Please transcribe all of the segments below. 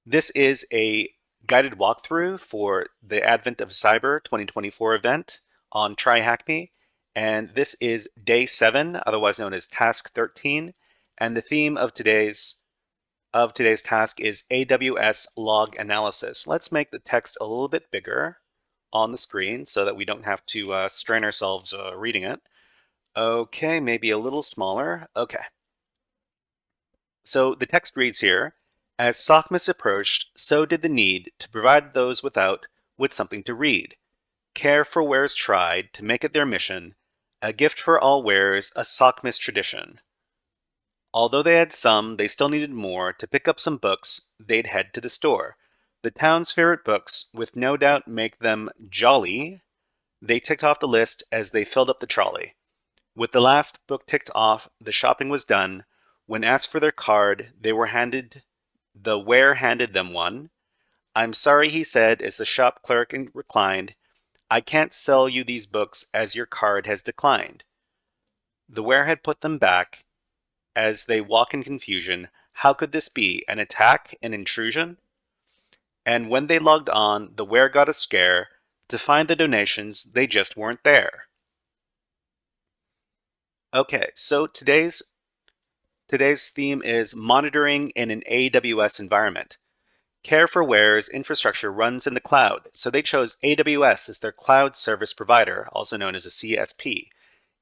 This is a guided walkthrough for the Advent of Cyber 2024 event on TryHackMe, and this is day 7, otherwise known as task 13, and the theme of today's task is AWS log analysis. Let's make the text a little bit bigger on the screen so that we don't have to strain ourselves reading it. Okay, maybe a little smaller. Okay. So the text reads here, as Sockmas approached, so did the need to provide those without with something to read. Care for wares tried to make it their mission, a gift for all wares, a Sockmas tradition. Although they had some, they still needed more. To pick up some books, they'd head to the store. The town's favorite books, with no doubt make them jolly. They ticked off the list as they filled up the trolley. With the last book ticked off, the shopping was done. When asked for their card, the ware handed them one. I'm sorry, he said, as the shop clerk reclined. I can't sell you these books as your card has declined. The ware had put them back. As they walk in confusion, how could this be? An attack? An intrusion? And when they logged on, the ware got a scare. To find the donations, they just weren't there. Okay, so today's theme is monitoring in an AWS environment. Care for Ware's infrastructure runs in the cloud, so they chose AWS as their cloud service provider, also known as a CSP.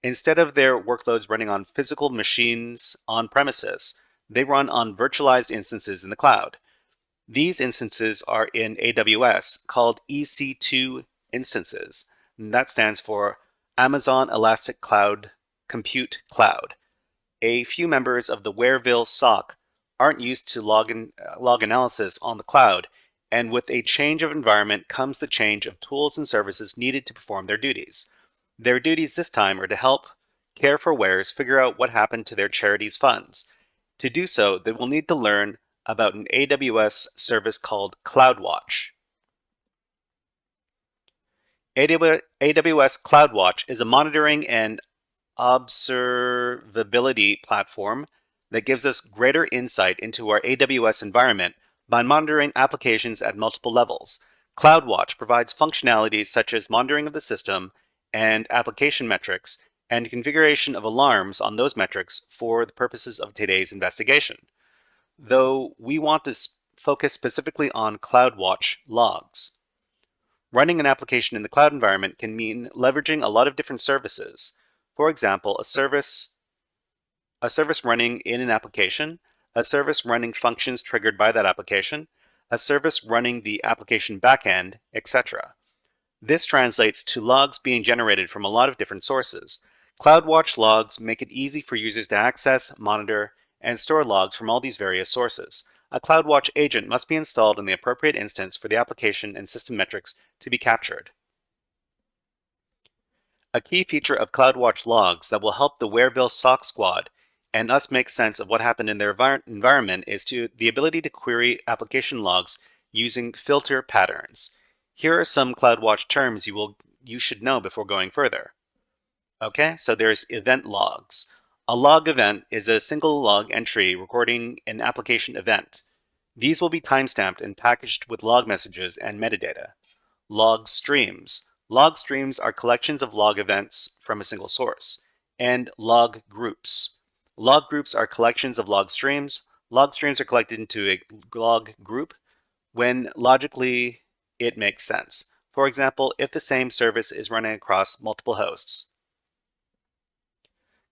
Instead of their workloads running on physical machines on premises, they run on virtualized instances in the cloud. These instances are in AWS, called EC2 instances. And that stands for Amazon Elastic Cloud Compute Cloud. A few members of the Wareville SOC aren't used to log analysis on the cloud, and with a change of environment comes the change of tools and services needed to perform their duties. Their duties this time are to help Care for Wares figure out what happened to their charity's funds. To do so, they will need to learn about an AWS service called CloudWatch. AWS CloudWatch is a monitoring and observability platform that gives us greater insight into our AWS environment by monitoring applications at multiple levels. CloudWatch provides functionalities such as monitoring of the system and application metrics and configuration of alarms on those metrics for the purposes of today's investigation. Though we want to focus specifically on CloudWatch logs. Running an application in the cloud environment can mean leveraging a lot of different services. For example, a service running in an application, a service running functions triggered by that application, a service running the application backend, etc. This translates to logs being generated from a lot of different sources. CloudWatch logs make it easy for users to access, monitor, and store logs from all these various sources. A CloudWatch agent must be installed in the appropriate instance for the application and system metrics to be captured. A key feature of CloudWatch logs that will help the Wareville SOC squad and us make sense of what happened in their environment is the ability to query application logs using filter patterns. Here are some CloudWatch terms you should know before going further. Okay, so there's event logs. A log event is a single log entry recording an application event. These will be timestamped and packaged with log messages and metadata. Log streams. Log streams are collections of log events from a single source. And log groups. Log groups are collections of log streams. Log streams are collected into a log group when logically it makes sense. For example, if the same service is running across multiple hosts.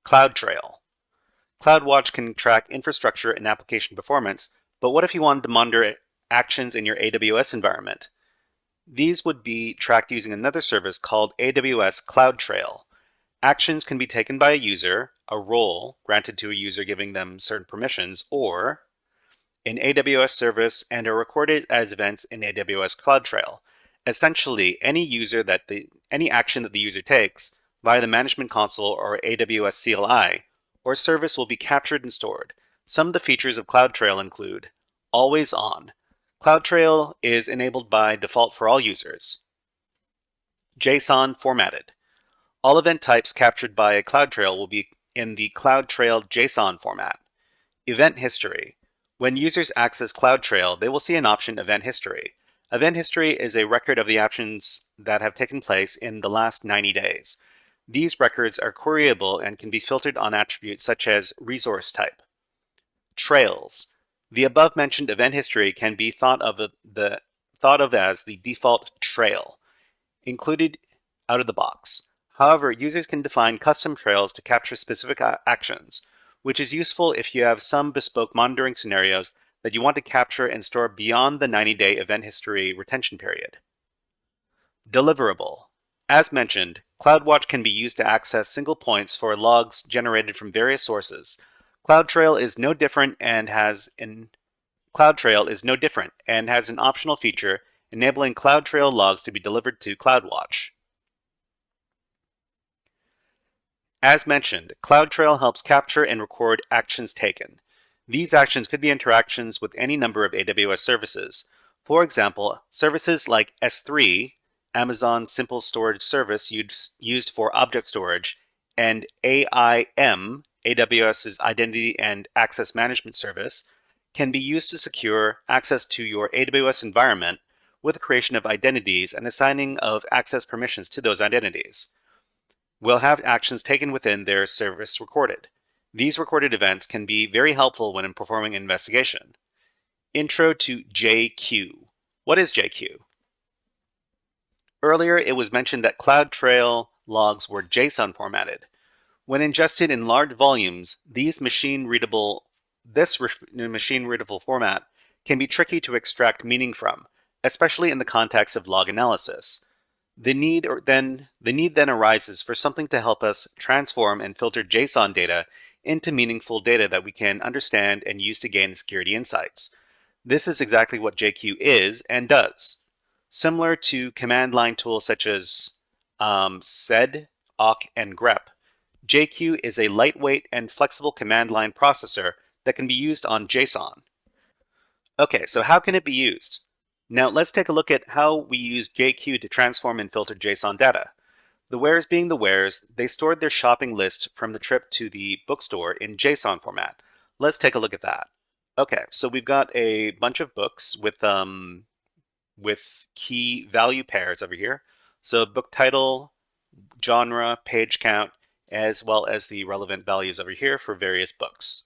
CloudTrail. CloudWatch can track infrastructure and application performance, but what if you wanted to monitor actions in your AWS environment? These would be tracked using another service called AWS CloudTrail. Actions can be taken by a user, a role granted to a user giving them certain permissions, or an AWS service and are recorded as events in AWS CloudTrail. Essentially, any action that the user takes via the Management Console or AWS CLI or service will be captured and stored. Some of the features of CloudTrail include Always On. CloudTrail is enabled by default for all users. JSON formatted. All event types captured by a CloudTrail will be in the CloudTrail JSON format. Event history. When users access CloudTrail, they will see an option Event History. Event history is a record of the actions that have taken place in the last 90 days. These records are queryable and can be filtered on attributes such as resource type. Trails. The above-mentioned event history can be thought of as the default trail, included out of the box. However, users can define custom trails to capture specific actions, which is useful if you have some bespoke monitoring scenarios that you want to capture and store beyond the 90-day event history retention period. Deliverable. As mentioned, CloudWatch can be used to access single points for logs generated from various sources. CloudTrail is no different and has an optional feature enabling CloudTrail logs to be delivered to CloudWatch. As mentioned, CloudTrail helps capture and record actions taken. These actions could be interactions with any number of AWS services. For example, services like S3, Amazon's Simple Storage Service used for object storage, and AIM, AWS's Identity and Access Management Service, can be used to secure access to your AWS environment with the creation of identities and assigning of access permissions to those identities. Will have actions taken within their service recorded. These recorded events can be very helpful when performing an investigation. Intro to JQ. What is JQ? Earlier, it was mentioned that CloudTrail logs were JSON formatted. When ingested in large volumes, this machine-readable format can be tricky to extract meaning from, especially in the context of log analysis. The need then arises for something to help us transform and filter JSON data into meaningful data that we can understand and use to gain security insights. This is exactly what JQ is and does. Similar to command line tools such as sed, awk, and grep, JQ is a lightweight and flexible command line processor that can be used on JSON. Okay, so how can it be used? Now let's take a look at how we use JQ to transform and filter JSON data. The wares being the wares, they stored their shopping list from the trip to the bookstore in JSON format. Let's take a look at that. Okay, so we've got a bunch of books with key value pairs over here. So book title, genre, page count, as well as the relevant values over here for various books.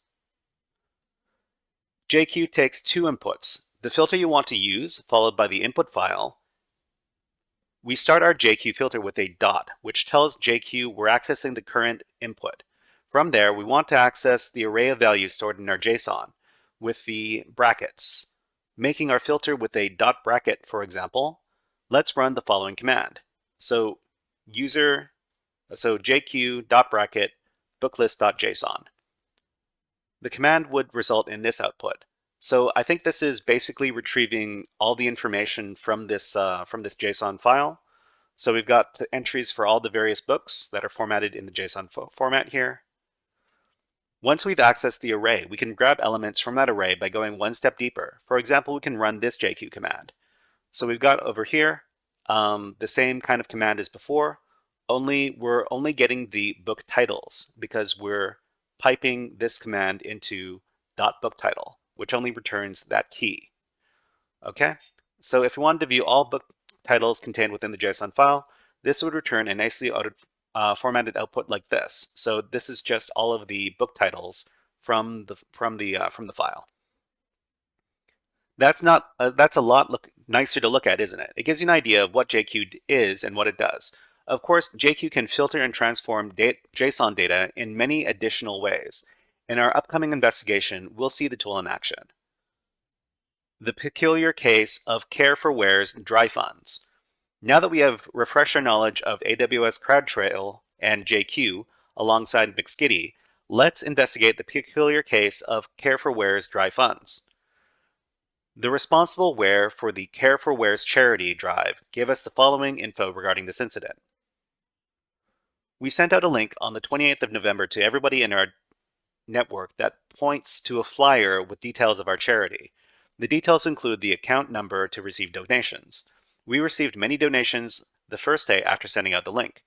JQ takes two inputs, the filter you want to use, followed by the input file. We start our JQ filter with a dot, which tells JQ we're accessing the current input. From there, we want to access the array of values stored in our JSON with the brackets. Making our filter with a dot bracket, for example, let's run the following command. So JQ dot bracket booklist.json. The command would result in this output. So I think this is basically retrieving all the information from this JSON file. So we've got the entries for all the various books that are formatted in the JSON format here. Once we've accessed the array, we can grab elements from that array by going one step deeper. For example, we can run this JQ command. So we've got over here the same kind of command as before, only we're only getting the book titles because we're piping this command into .book title, which only returns that key. Okay, so if we wanted to view all book titles contained within the JSON file, this would return a nicely formatted output like this. So this is just all of the book titles from the file. That's a lot nicer to look at, isn't it? It gives you an idea of what JQ is and what it does. Of course, JQ can filter and transform JSON data in many additional ways. In our upcoming investigation, we'll see the tool in action. The peculiar case of care for wares dry funds. Now that we have refreshed our knowledge of AWS CloudTrail and JQ alongside McSkitty, let's investigate the peculiar case of care for wares dry funds. The responsible where for the Care for Wares charity drive gave us the following info regarding this incident. We sent out a link on the 28th of November to everybody in our network that points to a flyer with details of our charity. The details include the account number to receive donations. We received many donations the first day after sending out the link,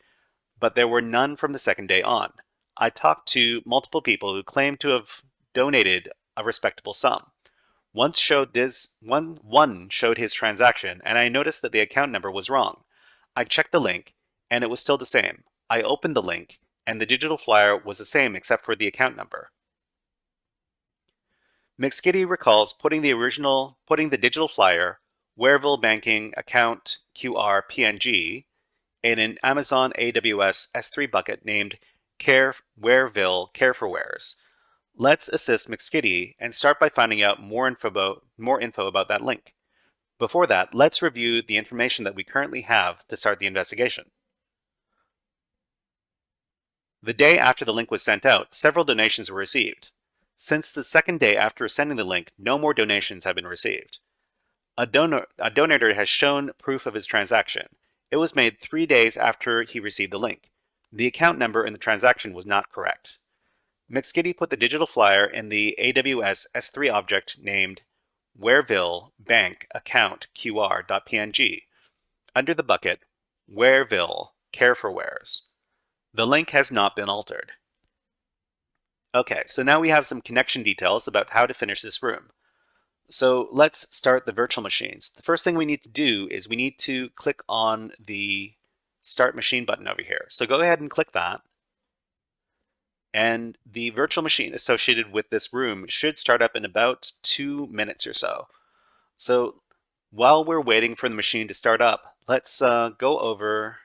but there were none from the second day on. I talked to multiple people who claimed to have donated a respectable sum. One showed his transaction, and I noticed that the account number was wrong. I checked the link, and it was still the same. I opened the link, and the digital flyer was the same except for the account number. McSkitty recalls putting the digital flyer, Wareville Banking Account QR PNG, in an Amazon AWS S3 bucket named Wareville Careforwares. Let's assist McSkitty and start by finding out more info about that link. Before that, let's review the information that we currently have to start the investigation. The day after the link was sent out, several donations were received. Since the second day after sending the link, no more donations have been received. A donator has shown proof of his transaction. It was made 3 days after he received the link. The account number in the transaction was not correct. McSkitty put the digital flyer in the AWS S3 object named Wareville Bank Account QR.png under the bucket Wareville Careforwares. The link has not been altered. Okay, so now we have some connection details about how to finish this room. So let's start the virtual machines. The first thing we need to do is we need to click on the Start Machine button over here. So go ahead and click that. And the virtual machine associated with this room should start up in about 2 minutes or so. So while we're waiting for the machine to start up, let's go over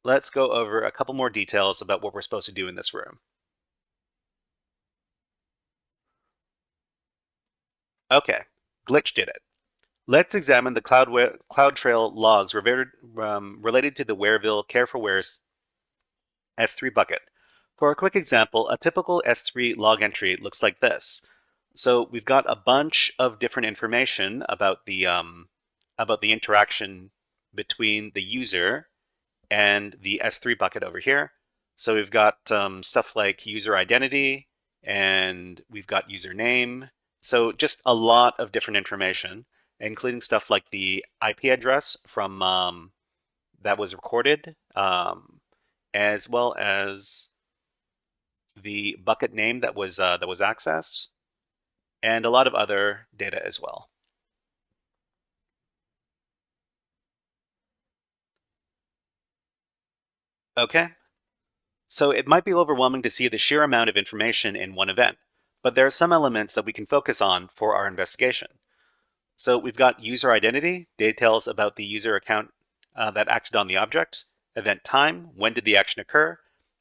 a couple more details about what we're supposed to do in this room. Okay, Glitch did it. Let's examine the CloudTrail logs related to the Wareville Careforwares S3 bucket. For a quick example, a typical S3 log entry looks like this. So we've got a bunch of different information about the interaction between the user and the S3 bucket over here. So we've got stuff like user identity, and we've got username. So just a lot of different information, including stuff like the IP address from that was recorded, as well as the bucket name that was accessed, and a lot of other data as well. Okay, so it might be overwhelming to see the sheer amount of information in one event, but there are some elements that we can focus on for our investigation. So we've got user identity, details about the user account that acted on the object, event time, when did the action occur,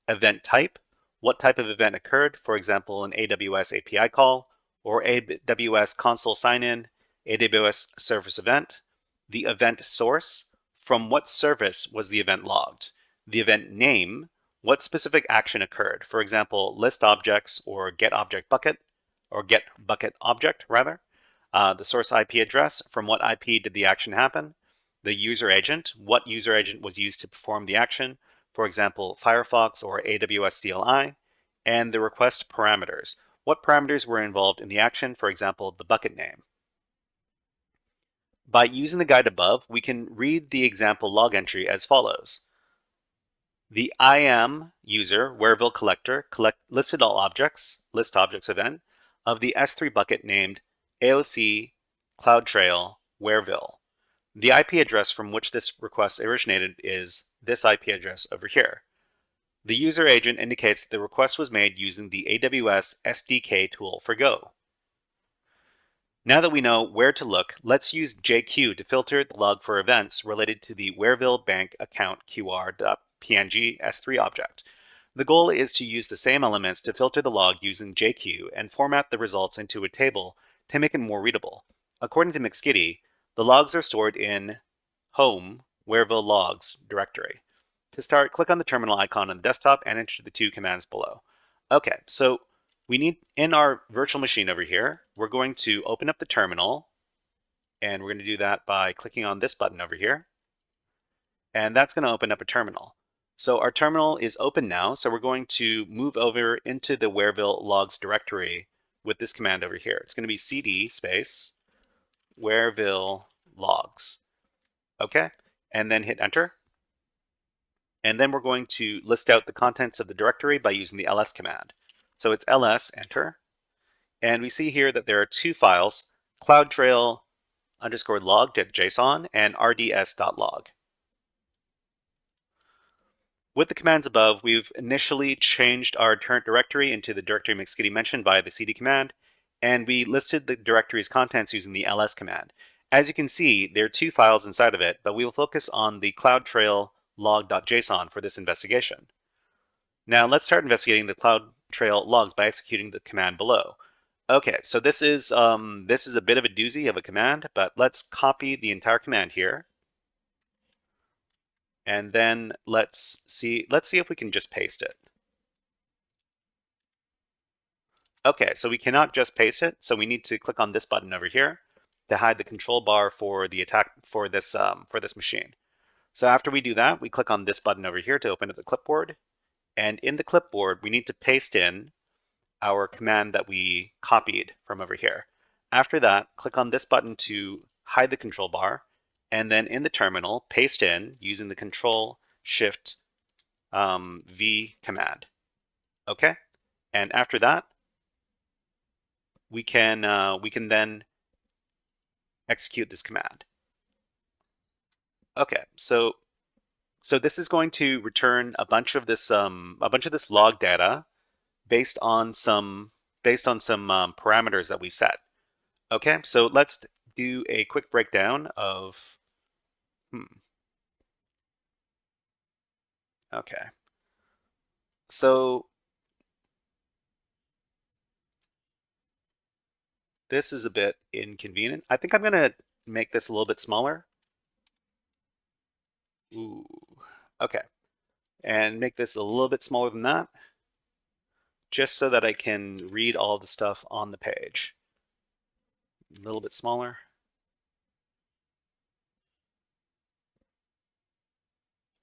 event type, what type of event occurred, for example, an AWS API call, or AWS console sign-in, AWS service event, the event source, from what service was the event logged, the event name, what specific action occurred, for example, list objects or get object bucket, or get bucket object rather, the source IP address, from what IP did the action happen, the user agent, what user agent was used to perform the action, for example, Firefox or AWS CLI, and the request parameters. What parameters were involved in the action, for example, the bucket name. By using the guide above, we can read the example log entry as follows. The IAM user, Wareville collector, listed all objects, list objects event, of the S3 bucket named AOC CloudTrail Wareville. The IP address from which this request originated is this IP address over here. The user agent indicates that the request was made using the AWS SDK tool for Go. Now that we know where to look, let's use JQ to filter the log for events related to the Wareville Bank Account QR.png S3 object. The goal is to use the same elements to filter the log using JQ and format the results into a table to make it more readable. According to McSkitty, the logs are stored in Home Wareville Logs directory. To start, click on the terminal icon on the desktop and enter the 2 commands below. Okay, so we need, in our virtual machine over here, we're going to open up the terminal, and we're going to do that by clicking on this button over here, and that's going to open up a terminal. So our terminal is open now, so we're going to move over into the Wareville Logs directory with this command over here. It's going to be cd space Wareville Logs. Okay, and then hit enter. And then we're going to list out the contents of the directory by using the ls command. So it's ls, enter. And we see here that there are two files, CloudTrail _log.json and rds.log. With the commands above, we've initially changed our current directory into the directory McSkitty mentioned via the cd command, and we listed the directory's contents using the ls command. As you can see, there are two files inside of it, but we will focus on the CloudTrail log.json for this investigation. Now let's start investigating the CloudTrail logs by executing the command below. Okay, so this is a bit of a doozy of a command, but let's copy the entire command here. And then let's see if we can just paste it. Okay, so we cannot just paste it, so we need to click on this button over here to hide the control bar for the attack for this machine. So after we do that, we click on this button over here to open up the clipboard, and in the clipboard we need to paste in our command that we copied from over here. After that, click on this button to hide the control bar, and then in the terminal, paste in using the Control-Shift-V command. Okay, and after that, we can then execute this command. Okay, so this is going to return a bunch of this log data based on some parameters that we set. Okay, so let's do a quick breakdown of. Okay, so this is a bit inconvenient. I think I'm gonna make this a little bit smaller. Ooh, okay, and make this a little bit smaller than that, just so that I can read all the stuff on the page. A little bit smaller.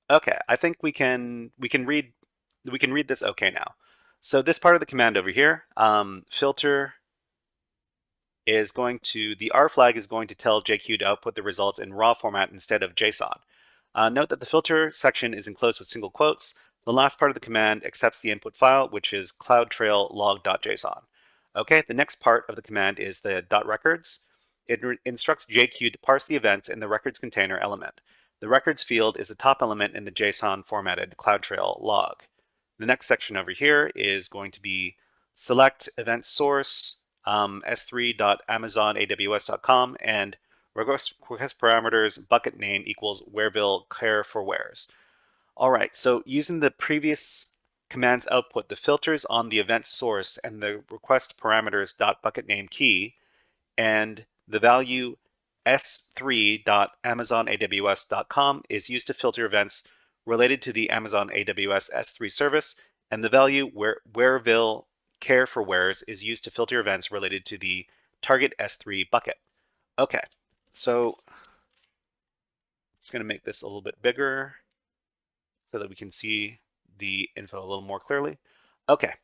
Okay, I think we can read this okay now. So this part of the command over here, filter is going to, the R flag is going to tell JQ to output the results in raw format instead of JSON. Note that the filter section is enclosed with single quotes. The last part of the command accepts the input file, which is CloudTrail log.json. Okay, the next part of the command is the .records. It instructs JQ to parse the events in the records container element. The records field is the top element in the JSON formatted CloudTrail log. The next section over here is going to be select event source, s3.amazonaws.com, and request parameters bucket name equals whereville care for wheres. All right, so using the previous command's output, the filters on the event source and the request parameters bucket name key, and the value s3.amazonaws.com is used to filter events related to the Amazon AWS S3 service, and the value whereville care for wheres is used to filter events related to the target S3 bucket. Okay, so it's going to make this a little bit bigger so that we can see the info a little more clearly. Okay.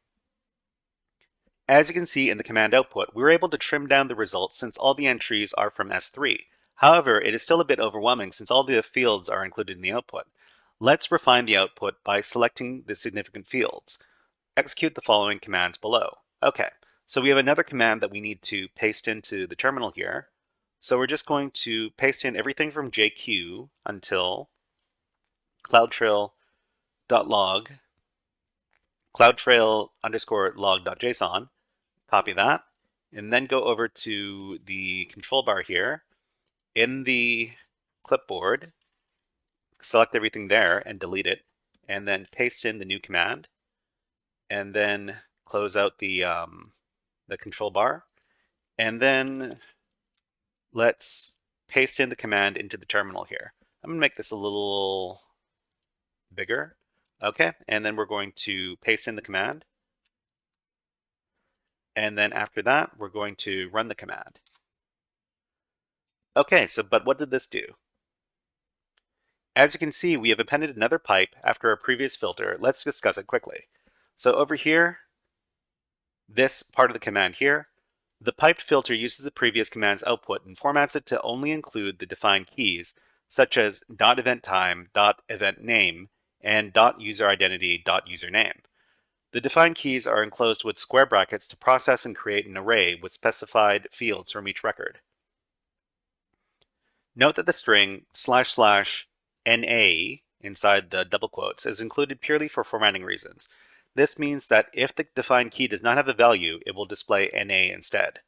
As you can see in the command output, we were able to trim down the results since all the entries are from S3. However, it is still a bit overwhelming since all the fields are included in the output. Let's refine the output by selecting the significant fields. Execute the following commands below. Okay, so we have another command that we need to paste into the terminal here. So we're just going to paste in everything from JQ until CloudTrail.log, CloudTrail_log.json, copy that, and then go over to the control bar here. In the clipboard, select everything there and delete it, and then paste in the new command, and then close out the control bar, and then let's paste in the command into the terminal here. I'm going to make this a little bigger. Okay, and then we're going to paste in the command. And then after that, we're going to run the command. Okay, but what did this do? As you can see, we have appended another pipe after our previous filter. Let's discuss it quickly. So over here, this part of the command here, the piped filter uses the previous command's output and formats it to only include the defined keys, such as .event_time, .event_name, and .user_identity, .username. The defined keys are enclosed with square brackets to process and create an array with specified fields from each record. Note that the string //NA inside the double quotes is included purely for formatting reasons. This means that if the defined key does not have a value, it will display NA instead.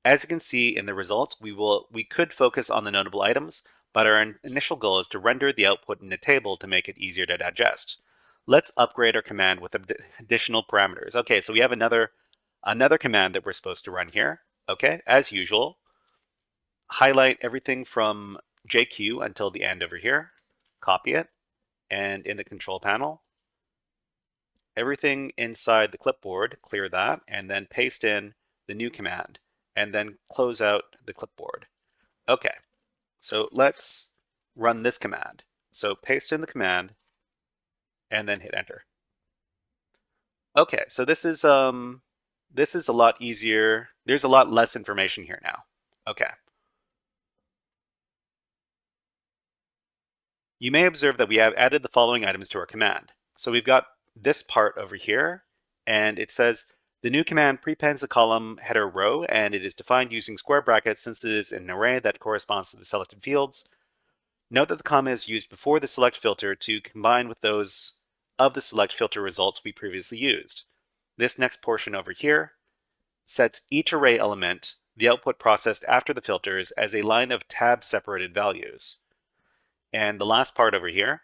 As you can see in the results, we could focus on the notable items, but our initial goal is to render the output in a table to make it easier to digest. Let's upgrade our command with additional parameters. Okay, so we have another command that we're supposed to run here. Okay, as usual, highlight everything from JQ until the end over here, copy it, and in the control panel, everything inside the clipboard, clear that, and then paste in the new command, and then close out the clipboard. Okay, so let's run this command. So paste in the command, and then hit enter. Okay, so this is a lot easier. There's a lot less information here now. Okay. You may observe that we have added the following items to our command. So we've got this part over here, and it says the new command prepends the column header row, and it is defined using square brackets since it is an array that corresponds to the selected fields. Note that the comma is used before the select filter to combine with those of the select filter results we previously used. This next portion over here sets each array element, the output processed after the filters, as a line of tab-separated values. And the last part over here,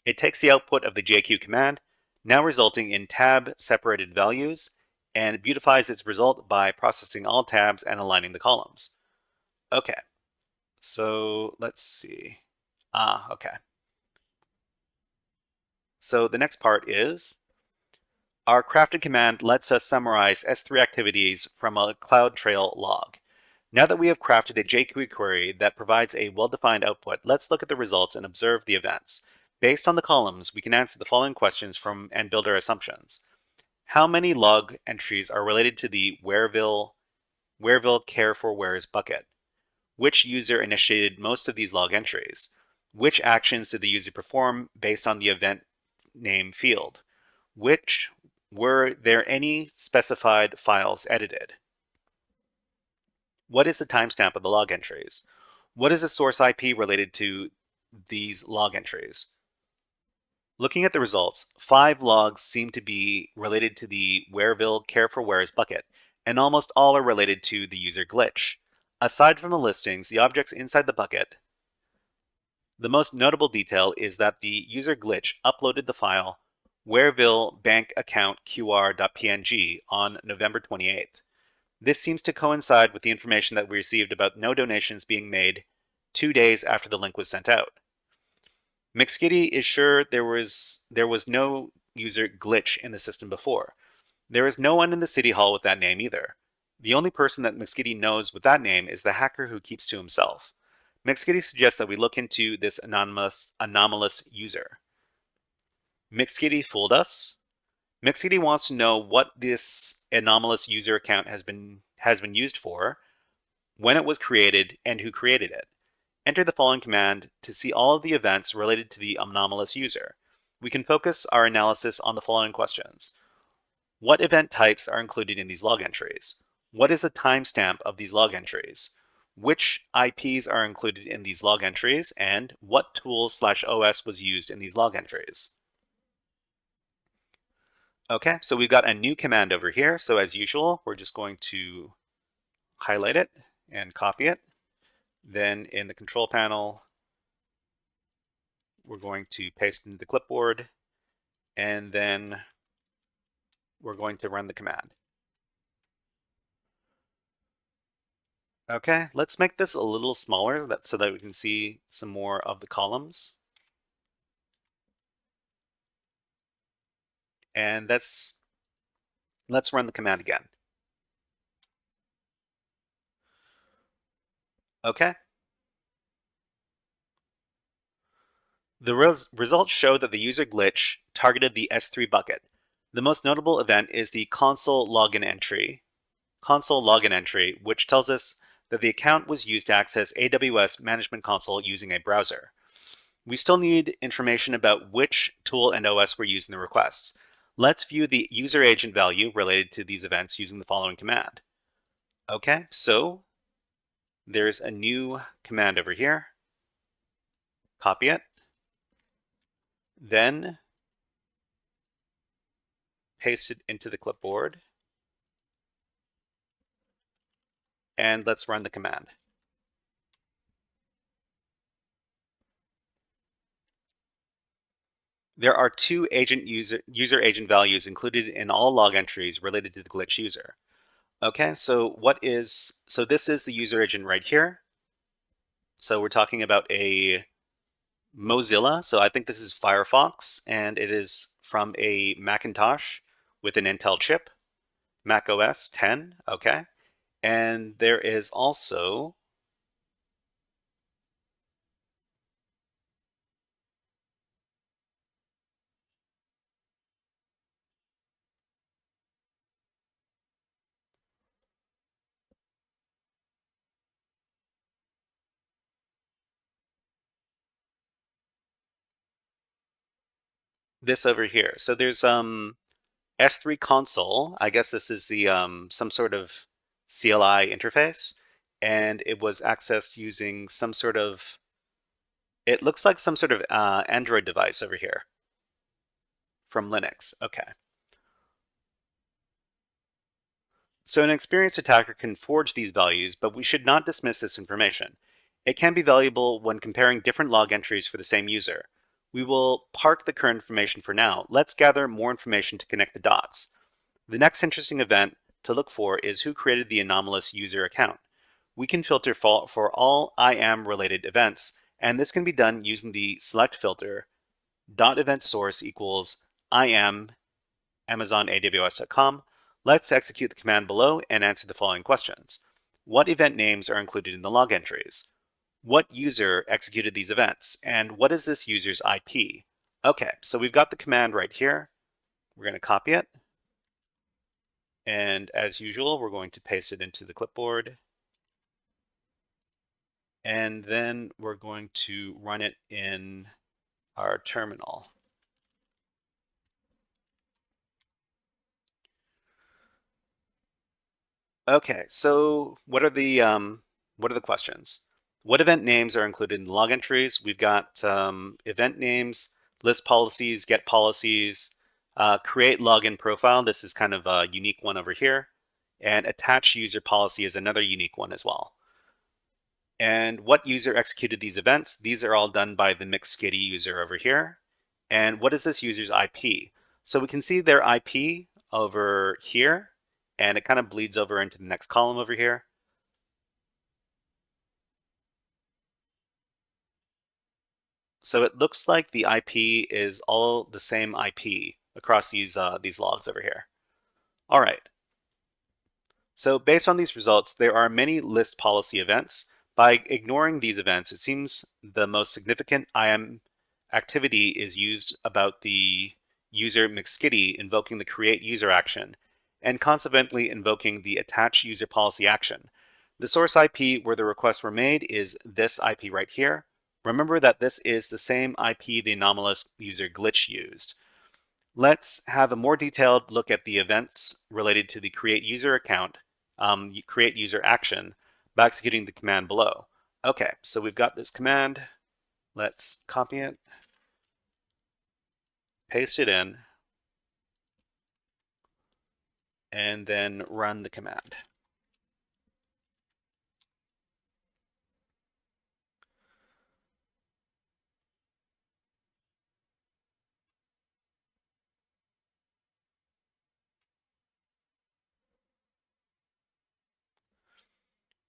it takes the output of the JQ command, now resulting in tab-separated values, and beautifies its result by processing all tabs and aligning the columns. Okay, so let's see. Okay. So the next part is, our crafted command lets us summarize S3 activities from a CloudTrail log. Now that we have crafted a JQ query that provides a well-defined output, let's look at the results and observe the events. Based on the columns, we can answer the following questions and build our assumptions. How many log entries are related to the Whereville care for wheres bucket? Which user initiated most of these log entries? Which actions did the user perform based on the event name field? Were there any specified files edited? What is the timestamp of the log entries? What is the source IP related to these log entries? Looking at the results, 5 logs seem to be related to the Whereville care for wheres bucket, and almost all are related to the user glitch. Aside from the listings, the objects inside the bucket, the most notable detail is that the user glitch uploaded the file Whereville bank account qr.png on November 28th. This seems to coincide with the information that we received about no donations being made 2 days after the link was sent out. McSkitty is sure there was no user glitch in the system before. There is no one in the city hall with that name either. The only person that McSkitty knows with that name is the hacker who keeps to himself. McSkitty suggests that we look into this anomalous user. McSkitty fooled us. McSkitty wants to know what this anomalous user account has been used for, when it was created, and who created it. Enter the following command to see all of the events related to the anomalous user. We can focus our analysis on the following questions. What event types are included in these log entries? What is the timestamp of these log entries? Which IPs are included in these log entries? And what tool/OS was used in these log entries? Okay, so we've got a new command over here. So as usual, we're just going to highlight it and copy it. Then in the control panel, we're going to paste into the clipboard, and then we're going to run the command. Okay, let's make this a little smaller so that we can see some more of the columns. And let's run the command again. Okay. The results show that the user glitch targeted the S3 bucket. The most notable event is the console login entry, which tells us that the account was used to access AWS Management Console using a browser. We still need information about which tool and OS were used in the requests. Let's view the user agent value related to these events using the following command. Okay, so there's a new command over here. Copy it. Then paste it into the clipboard. And let's run the command. There are two user agent values included in all log entries related to the glitch user. Okay, so this is the user agent right here. So we're talking about a Mozilla. So I think this is Firefox, and it is from a Macintosh with an Intel chip, Mac OS 10. Okay, and there is also this over here. So there's S3 console. I guess this is the some sort of CLI interface, and it was accessed using some sort of, it looks like some sort of Android device over here from Linux. Okay. So an experienced attacker can forge these values, but we should not dismiss this information. It can be valuable when comparing different log entries for the same user. We will park the current information for now. Let's gather more information to connect the dots. The next interesting event to look for is who created the anomalous user account. We can filter for all IAM related events, and this can be done using the select filter .event source equals IAM AmazonaWS.com. Let's execute the command below and answer the following questions. What event names are included in the log entries? What user executed these events? And what is this user's IP? Okay, so we've got the command right here. We're going to copy it. And as usual, we're going to paste it into the clipboard. And then we're going to run it in our terminal. Okay, so what are the questions? What event names are included in the log entries? We've got event names, list policies, get policies, create login profile. This is kind of a unique one over here. And attach user policy is another unique one as well. And what user executed these events? These are all done by the McSkitty user over here. And what is this user's IP? So we can see their IP over here, and it kind of bleeds over into the next column over here. So it looks like the IP is all the same IP across these logs over here. All right. So based on these results, there are many list policy events. By ignoring these events, it seems the most significant IAM activity is used about the user McSkitty invoking the create user action and consequently invoking the attach user policy action. The source IP where the requests were made is this IP right here. Remember that this is the same IP the anomalous user glitch used. Let's have a more detailed look at the events related to the create user account, create user action by executing the command below. Okay, so we've got this command. Let's copy it, paste it in, and then run the command.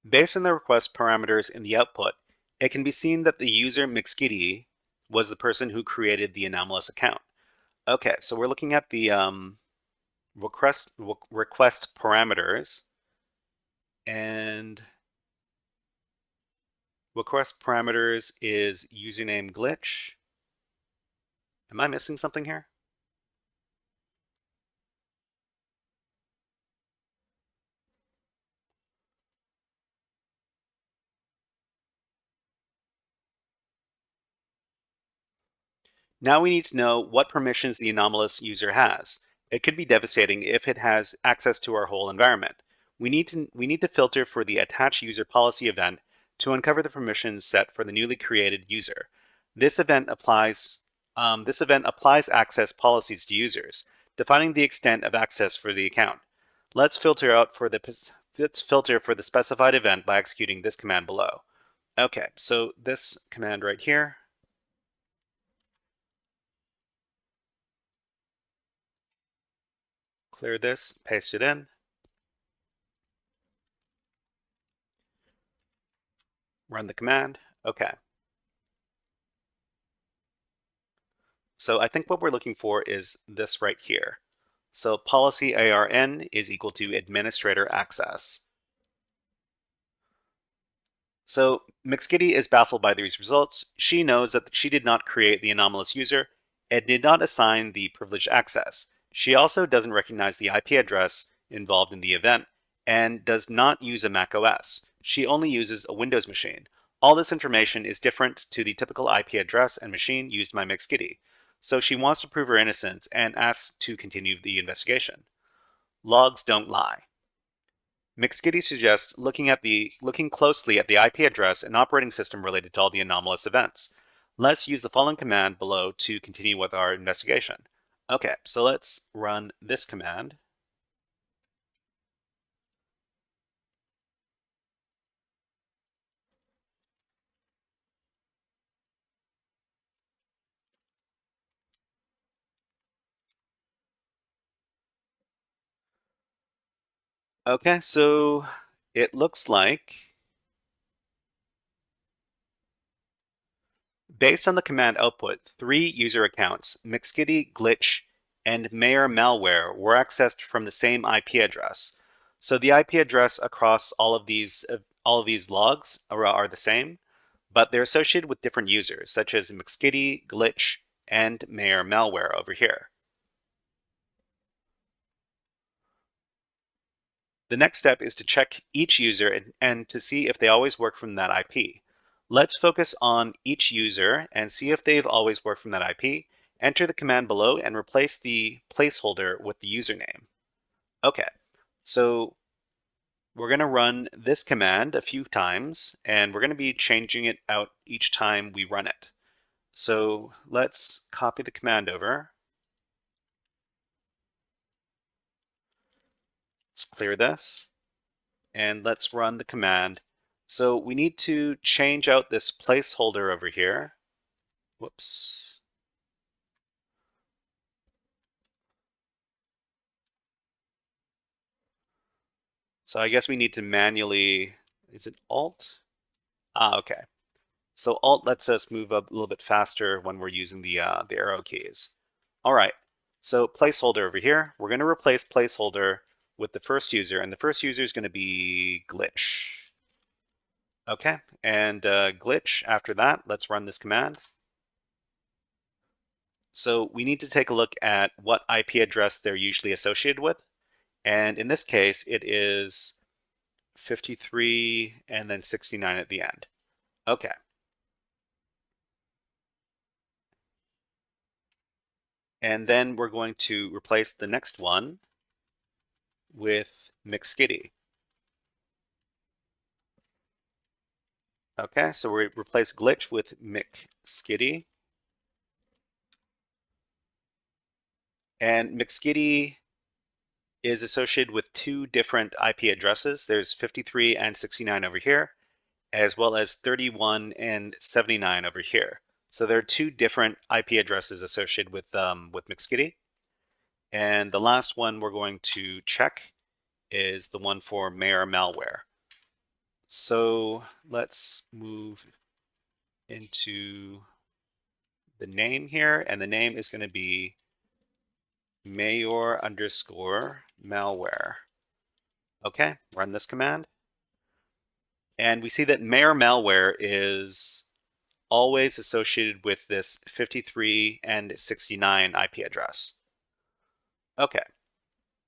Based on the request parameters in the output, it can be seen that the user McSkitty was the person who created the anomalous account. Okay, so we're looking at the request parameters, and request parameters is username glitch. Am I missing something here? Now we need to know what permissions the anomalous user has. It could be devastating if it has access to our whole environment. We need to filter for the attach user policy event to uncover the permissions set for the newly created user. This event applies access policies to users, defining the extent of access for the account. Let's filter for the specified event by executing this command below. Okay, so this command right here. Clear this, paste it in. Run the command. Okay. So I think what we're looking for is this right here. So policy ARN is equal to administrator access. So McSkitty is baffled by these results. She knows that she did not create the anomalous user and did not assign the privileged access. She also doesn't recognize the IP address involved in the event and does not use a Mac OS. She only uses a Windows machine. All this information is different to the typical IP address and machine used by McSkitty. So she wants to prove her innocence and asks to continue the investigation. Logs don't lie. McSkitty suggests looking closely at the IP address and operating system related to all the anomalous events. Let's use the following command below to continue with our investigation. Okay, so let's run this command. Okay, so it looks like, based on the command output, 3 user accounts, McSkitty, Glitch, and Mayor Malware, were accessed from the same IP address. So the IP address across all of these logs are the same, but they're associated with different users, such as McSkitty, Glitch, and Mayor Malware over here. The next step is to check each user and to see if they always work from that IP. Let's focus on each user and see if they've always worked from that IP. Enter the command below and replace the placeholder with the username. Okay, so we're going to run this command a few times, and we're going to be changing it out each time we run it. So let's copy the command over. Let's clear this, and let's run the command. So we need to change out this placeholder over here. Whoops. So I guess we need to manually, is it Alt? Okay. So Alt lets us move up a little bit faster when we're using the arrow keys. All right, so placeholder over here. We're going to replace placeholder with the first user, and the first user is going to be Glitch. Okay, and Glitch, after that, let's run this command. So we need to take a look at what IP address they're usually associated with. And in this case, it is 53 and then 69 at the end. Okay. And then we're going to replace the next one with McSkitty. Okay, so we replace Glitch with McSkitty. And McSkitty is associated with 2 different IP addresses. There's 53 and 69 over here, as well as 31 and 79 over here. So there are 2 different IP addresses associated with McSkitty. And the last one we're going to check is the one for Mayor Malware. So let's move into the name here, and the name is going to be Mayor_malware. Okay, run this command. And we see that Mayor Malware is always associated with this 53 and 69 IP address. Okay,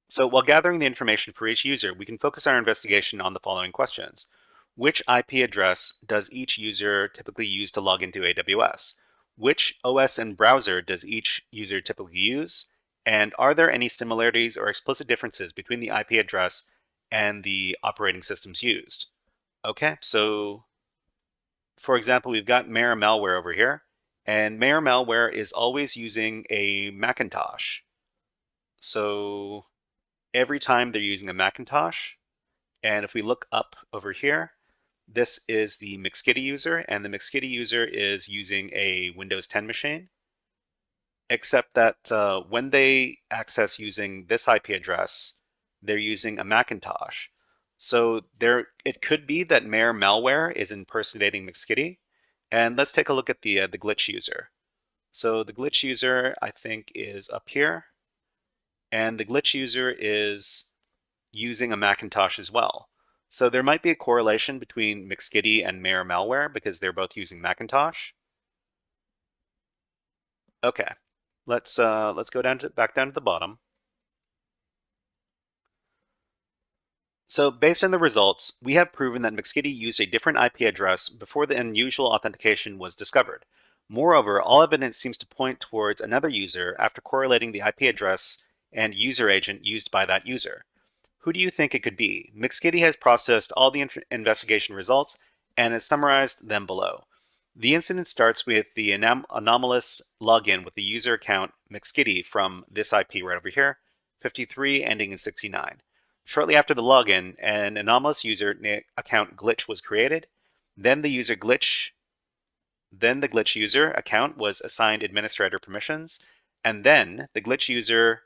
so while gathering the information for each user, we can focus our investigation on the following questions. Which IP address does each user typically use to log into AWS? Which OS and browser does each user typically use? And are there any similarities or explicit differences between the IP address and the operating systems used? Okay, so for example, we've got Mayor malware over here, and Mayor malware is always using a Macintosh. So every time they're using a Macintosh, and if we look up over here, this is the McSkitty user, and the McSkitty user is using a Windows 10 machine, except that when they access using this IP address, they're using a Macintosh. So it could be that Mayor malware is impersonating McSkitty. And let's take a look at the glitch user. So the glitch user, I think, is up here. And the glitch user is using a Macintosh as well. So there might be a correlation between McSkitty and Mayor malware because they're both using Macintosh. Okay, let's go back down to the bottom. So based on the results, we have proven that McSkitty used a different IP address before the unusual authentication was discovered. Moreover, all evidence seems to point towards another user after correlating the IP address and user agent used by that user. Who do you think it could be? McSkitty has processed all the investigation results and has summarized them below. The incident starts with the anomalous login with the user account McSkitty from this IP right over here, 53 ending in 69. Shortly after the login, an anomalous user account glitch was created. Then the glitch user account was assigned administrator permissions, and then the glitch user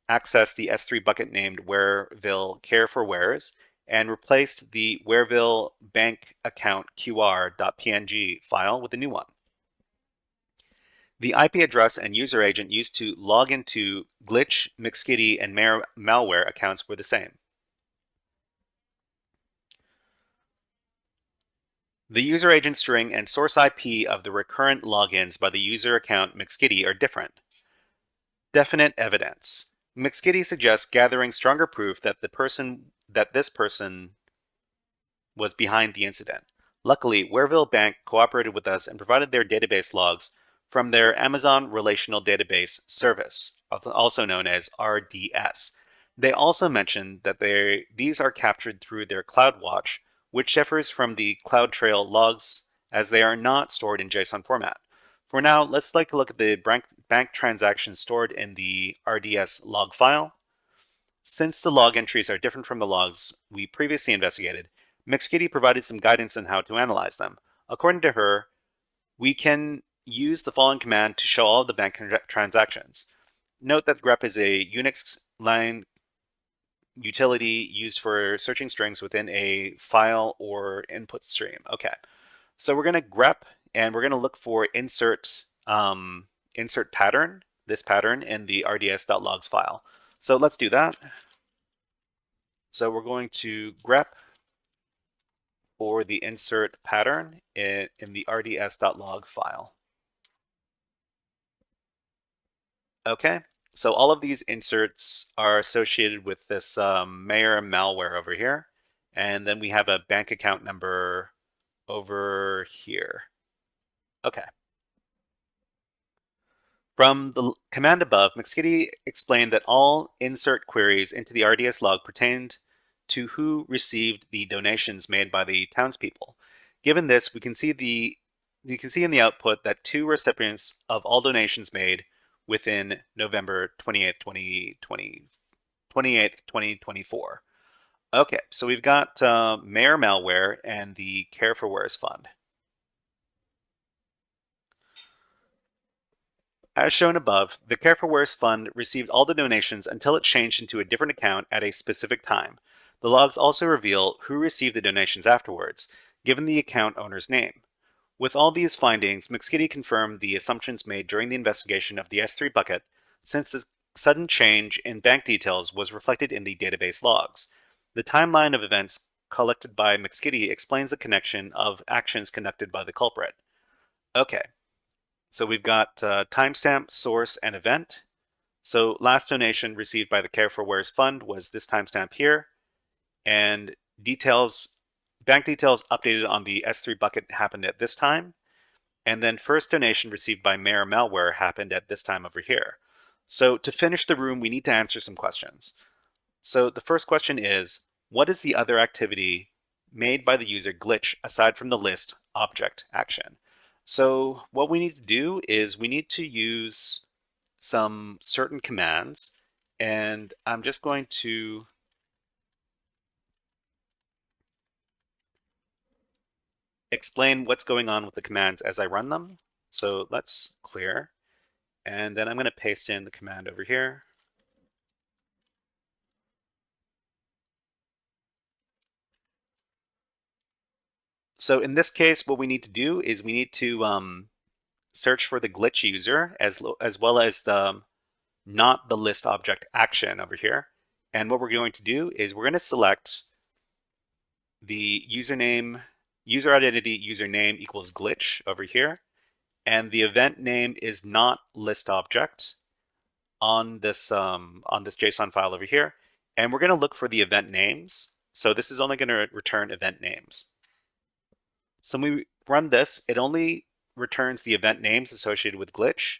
accessed the S3 bucket named Wareville Care for Wares and replaced the Wareville bank account QR.png file with a new one. The IP address and user agent used to log into glitch, McSkitty, and malware accounts were the same. The user agent string and source IP of the recurrent logins by the user account McSkitty are different. Definite evidence. McSkitty suggests gathering stronger proof that this person was behind the incident. Luckily, Wareville Bank cooperated with us and provided their database logs from their Amazon Relational Database Service, also known as RDS. They also mentioned that these are captured through their CloudWatch, which differs from the CloudTrail logs as they are not stored in JSON format. For now, let's take a look at the bank transactions stored in the RDS log file. Since the log entries are different from the logs we previously investigated, McSkitty provided some guidance on how to analyze them. According to her, we can use the following command to show all of the bank transactions. Note that grep is a Unix line utility used for searching strings within a file or input stream. Okay, so we're going to grep and we're going to look for insert pattern, this pattern in the rds.logs file. So let's do that. So we're going to grep for the insert pattern in the rds.log file. Okay, so all of these inserts are associated with this Mayor malware over here. And then we have a bank account number over here. Okay. From the command above, McSkitty explained that all insert queries into the RDS log pertained to who received the donations made by the townspeople. Given this, you can see in the output that 2 recipients of all donations made within November 28th, 2024. Okay, so we've got Mayor malware and the Care for Wares Fund. As shown above, the Care for Wares Fund received all the donations until it changed into a different account at a specific time. The logs also reveal who received the donations afterwards, given the account owner's name. With all these findings, McSkitty confirmed the assumptions made during the investigation of the S3 bucket, since the sudden change in bank details was reflected in the database logs. The timeline of events collected by McSkitty explains the connection of actions conducted by the culprit. Okay, so we've got timestamp, source, and event. So last donation received by the Care for Wares Fund was this timestamp here, and bank details updated on the S3 bucket happened at this time. And then first donation received by Mayor Malware happened at this time over here. So to finish the room, we need to answer some questions. So the first question is, what is the other activity made by the user glitch aside from the list object action? So what we need to do is we need to use some certain commands, and I'm just going to explain what's going on with the commands as I run them. So let's clear, and then I'm going to paste in the command over here. So in this case, what we need to do is we need to search for the glitch user as well as the not the list object action over here. And what we're going to do is we're going to select the username, user identity username equals glitch over here. And the event name is not list object on this JSON file over here. And we're going to look for the event names. So this is only going to return event names. So when we run this, it only returns the event names associated with glitch.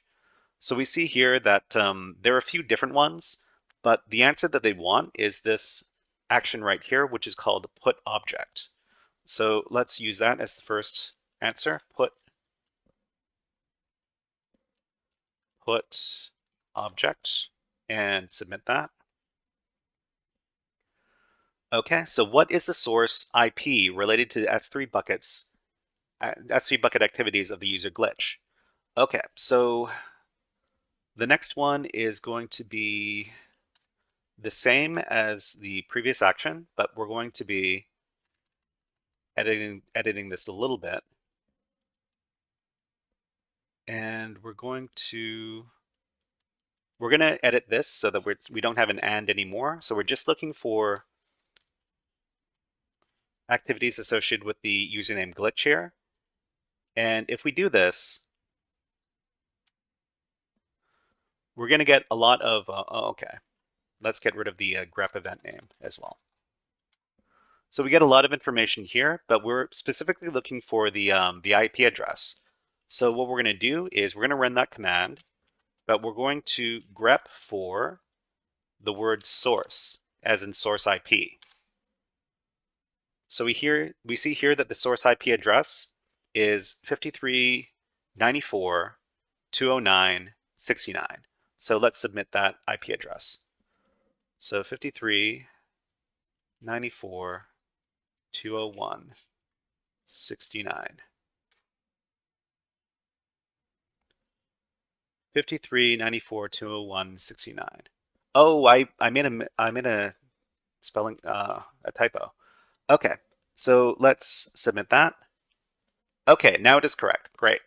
So we see here that there are a few different ones, but the answer that they want is this action right here, which is called put object. So let's use that as the first answer, put object, and submit that. Okay, so what is the source IP related to the S3 buckets, S3 bucket activities of the user glitch? Okay, so the next one is going to be the same as the previous action, but we're going to be editing this a little bit. And we're going to edit this so that we don't have an and anymore. So we're just looking for activities associated with the username glitch here. And if we do this, we're going to get a lot of, okay, let's get rid of the grep event name as well. So we get a lot of information here, but we're specifically looking for the IP address. So what we're going to do is we're going to run that command, but we're going to grep for the word source, as in source IP. So we see here that the source IP address is 53.94.209.69. So let's submit that IP address. So 53.94.201.69. 53.94.201.69. Oh, I made a spelling a typo. Okay, so let's submit that. Okay, now it is correct. Great.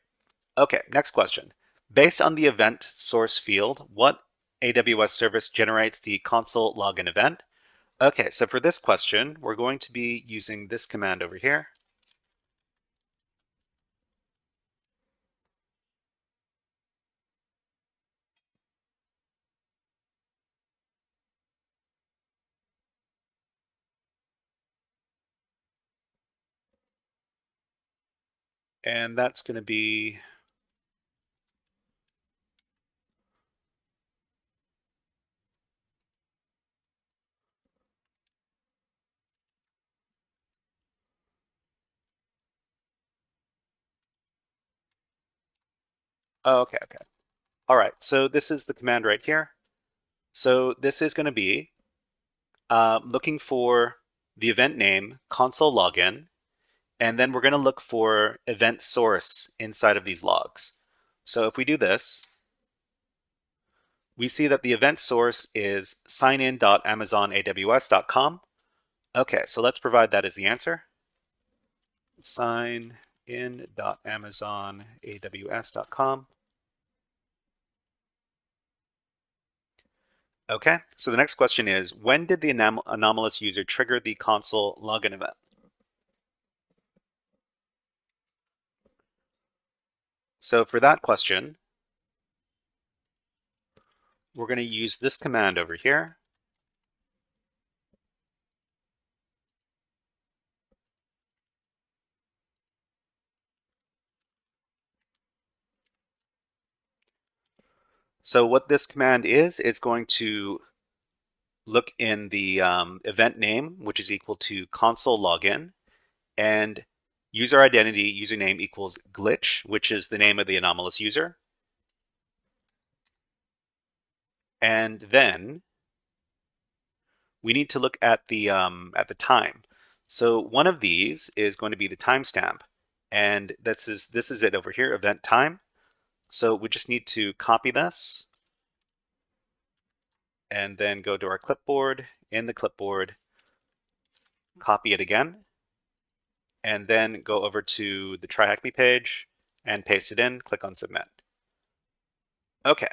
Okay, next question. Based on the event source field, what AWS service generates the console login event? Okay, so for this question, we're going to be using this command over here. And that's going to be oh, okay. All right, so this is the command right here. So this is going to be looking for the event name, console login, and then we're going to look for event source inside of these logs. So if we do this, we see that the event source is signin.amazonaws.com. Okay, so let's provide that as the answer. Signin.amazonaws.com. Okay, so the next question is, when did the anomalous user trigger the console login event? So for that question, we're going to use this command over here. So what this command is, it's going to look in the event name, which is equal to console login, and user identity username equals glitch, which is the name of the anomalous user. And then we need to look at the time. So one of these is going to be the timestamp, and this is it over here, event time. So we just need to copy this and then go to our clipboard. In the clipboard, copy it again, and then go over to the TryHackMe page and paste it in, click on submit. Okay,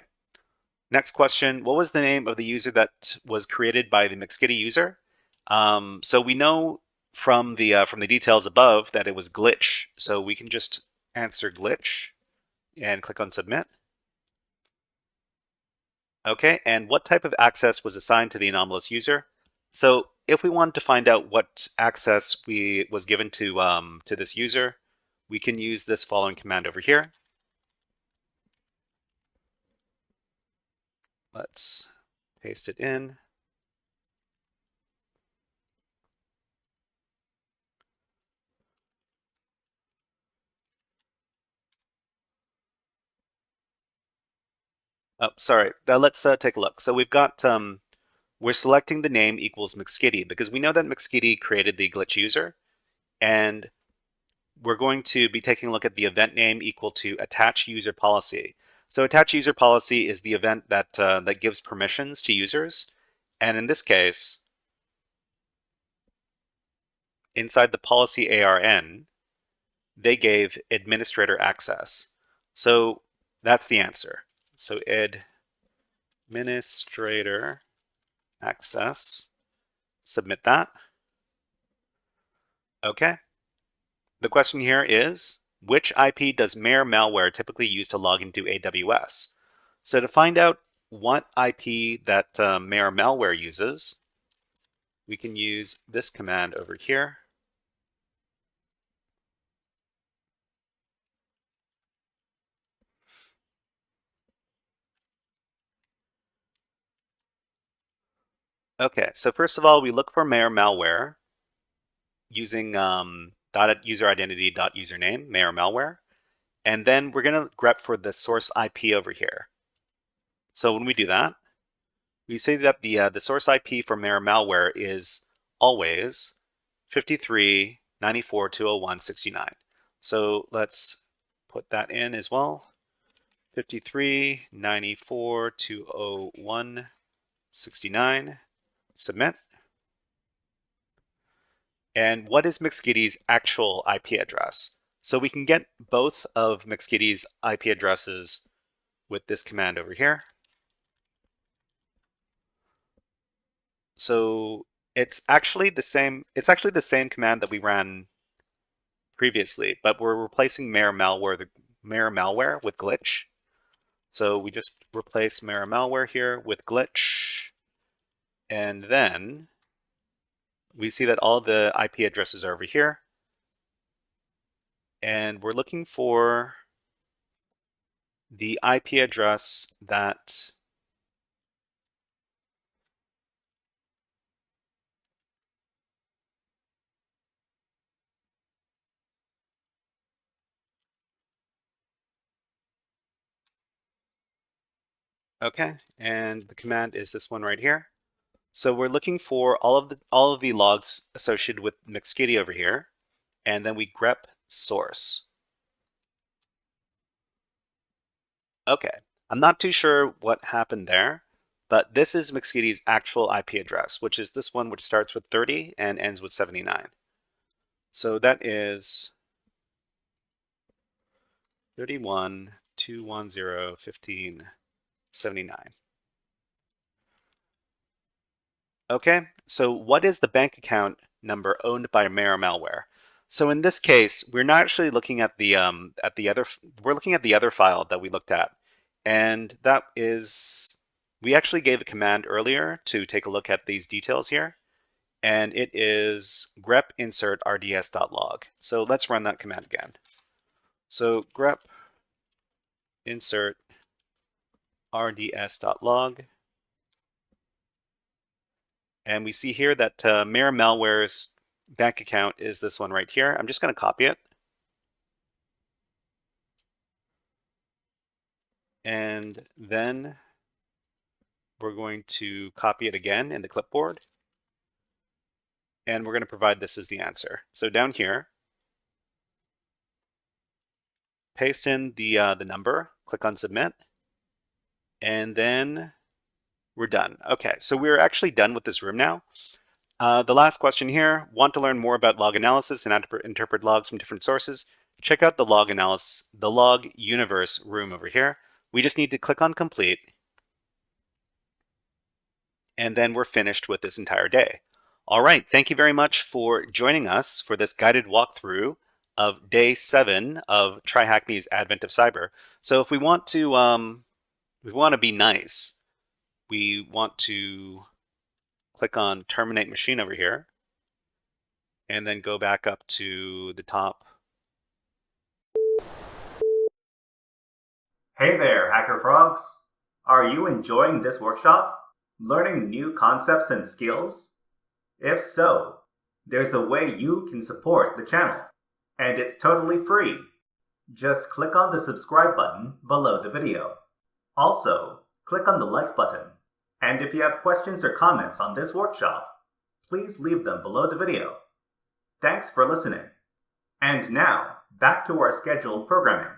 next question, what was the name of the user that was created by the McSkitty user? So we know from the details above that it was glitch, so we can just answer glitch and click on submit. Okay, and what type of access was assigned to the anomalous user? So if we wanted to find out what access was given to this user, we can use this following command over here. Let's paste it in. Oh, sorry. Let's take a look. So we've got we're selecting the name equals McSkitty because we know that McSkitty created the glitch user, and we're going to be taking a look at the event name equal to attach user policy. So attach user policy is the event that that gives permissions to users, and in this case, inside the policy ARN, they gave administrator access. So that's the answer. So administrator access. Submit that. Okay. The question here is, which IP does Mare malware typically use to log into AWS? So to find out what IP that Mare malware uses, we can use this command over here. Okay, so first of all, we look for Mare malware using .useridentity.username, Mare malware, and then we're going to grep for the source IP over here. So when we do that, we say that the source IP for Mare malware is always 53.94.201.69. So let's put that in as well. 53.94.201.69. Submit. And what is McSkitty's actual IP address? So we can get both of McSkitty's IP addresses with this command over here. So it's actually the same command that we ran previously, but we're replacing Mare malware with glitch. So we just replace Mare malware here with glitch, and then we see that all the IP addresses are over here, and we're looking for the IP address that okay, and the command is this one right here. So we're looking for all of the logs associated with McSkitty over here, and then we grep source. Okay, I'm not too sure what happened there, but this is McSkitty's actual IP address, which is this one, which starts with 30 and ends with 79. So that is 31.210.15.79. Okay, so what is the bank account number owned by Mare malware? So in this case, we're not actually looking at the other. We're looking at the other file that we looked at, and that is we actually gave a command earlier to take a look at these details here, and it is grep insert rds.log. So let's run that command again. So grep insert rds.log. And we see here that Mirror Malware's bank account is this one right here. I'm just going to copy it. And then we're going to copy it again in the clipboard. And we're going to provide this as the answer. So down here, paste in the number, click on submit, and then we're done. Okay, so we're actually done with this room now. The last question here, want to learn more about log analysis and how to interpret logs from different sources? Check out the log universe room over here. We just need to click on complete, and then we're finished with this entire day. All right, thank you very much for joining us for this guided walkthrough of day 7 of TryHackMe's Advent of Cyber. So if we want to be nice, we want to click on Terminate Machine over here, and then go back up to the top. Hey there, HackerFrogs! Are you enjoying this workshop? Learning new concepts and skills? If so, there's a way you can support the channel, and it's totally free. Just click on the subscribe button below the video. Also, click on the like button. And if you have questions or comments on this workshop, please leave them below the video. Thanks for listening. And now, back to our scheduled programming.